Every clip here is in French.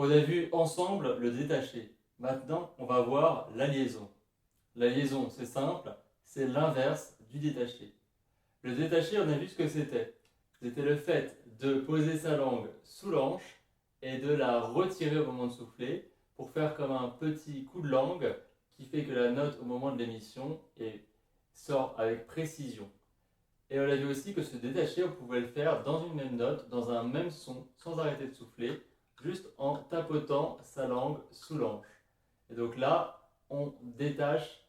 On a vu ensemble le détaché. Maintenant, on va voir la liaison. La liaison, c'est simple, c'est l'inverse du détaché. Le détaché, on a vu ce que c'était. C'était le fait de poser sa langue sous l'anche et de la retirer au moment de souffler pour faire comme un petit coup de langue qui fait que la note au moment de l'émission sort avec précision. Et on a vu aussi que ce détaché, on pouvait le faire dans une même note, dans un même son, sans arrêter de souffler, juste en tapotant sa langue sous l'anche. Et donc là, on détache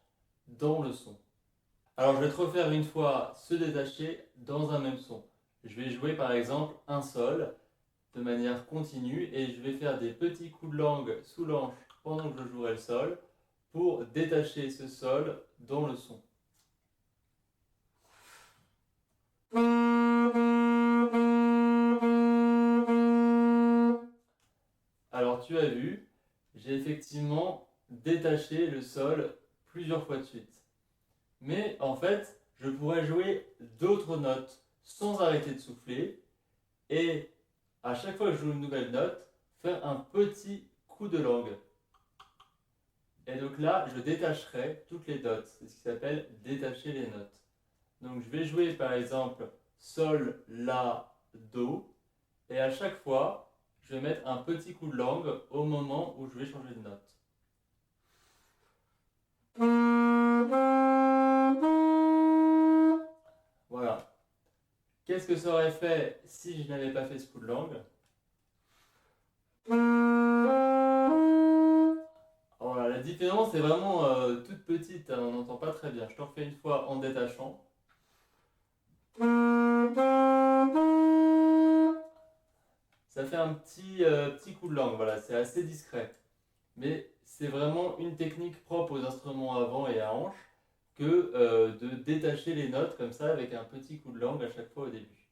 dans le son. Alors je vais te refaire une fois ce détaché dans un même son. Je vais jouer par exemple un sol de manière continue et je vais faire des petits coups de langue sous l'anche pendant que je jouerai le sol pour détacher ce sol dans le son. Alors tu as vu, j'ai effectivement détaché le sol plusieurs fois de suite. Mais en fait, je pourrais jouer d'autres notes sans arrêter de souffler et à chaque fois que je joue une nouvelle note, faire un petit coup de langue. Et donc là, je détacherai toutes les notes. C'est ce qui s'appelle détacher les notes. Donc je vais jouer par exemple Sol, La, Do. Et à chaque fois, je vais mettre un petit coup de langue au moment où je vais changer de note. Voilà. Qu'est-ce que ça aurait fait si je n'avais pas fait ce coup de langue? Voilà, la différence est vraiment toute petite, hein, on n'entend pas très bien. Je te refais une fois en détachant. Ça fait un petit coup de langue, voilà, c'est assez discret. Mais c'est vraiment une technique propre aux instruments à vent et à hanche que de détacher les notes comme ça avec un petit coup de langue à chaque fois au début.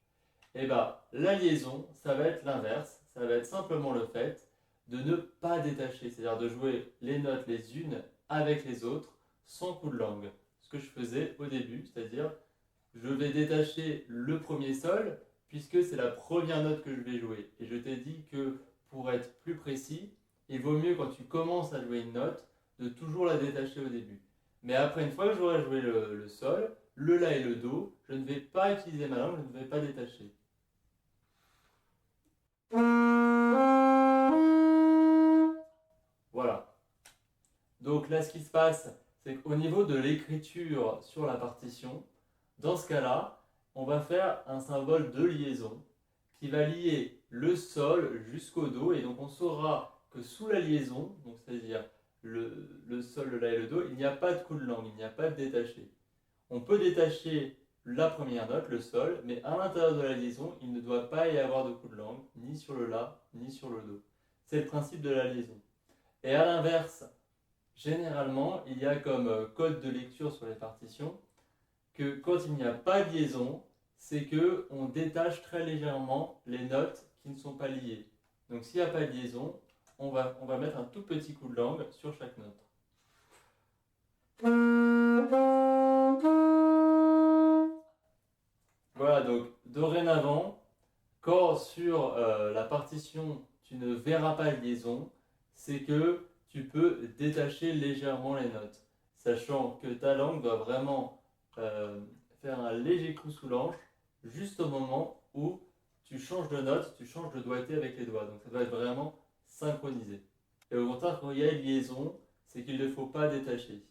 Et bah, la liaison, ça va être l'inverse, ça va être simplement le fait de ne pas détacher, c'est-à-dire de jouer les notes les unes avec les autres sans coup de langue. Ce que je faisais au début, c'est-à-dire je vais détacher le premier sol puisque c'est la première note que je vais jouer. Et je t'ai dit que pour être plus précis, il vaut mieux quand tu commences à jouer une note de toujours la détacher au début. Mais après, une fois que j'aurai joué le sol, le la et le do, je ne vais pas utiliser ma langue, je ne vais pas détacher. Voilà. Donc là, ce qui se passe, c'est qu'au niveau de l'écriture sur la partition, dans ce cas-là, on va faire un symbole de liaison qui va lier le sol jusqu'au do. Et donc on saura que sous la liaison, donc c'est-à-dire le sol, le la et le do, il n'y a pas de coup de langue, il n'y a pas de détaché. On peut détacher la première note, le sol, mais à l'intérieur de la liaison, il ne doit pas y avoir de coup de langue, ni sur le la, ni sur le do. C'est le principe de la liaison. Et à l'inverse, généralement, il y a comme code de lecture sur les partitions que quand il n'y a pas de liaison, c'est que on détache très légèrement les notes qui ne sont pas liées. Donc s'il n'y a pas de liaison, on va mettre un tout petit coup de langue sur chaque note. Voilà, donc dorénavant, quand sur la partition tu ne verras pas de liaison, c'est que tu peux détacher légèrement les notes, sachant que ta langue doit vraiment euh, faire un léger coup sous l'anche juste au moment où tu changes de note, tu changes de doigté avec les doigts. Donc ça doit être vraiment synchronisé. Et au contraire, quand il y a une liaison, c'est qu'il ne faut pas détacher.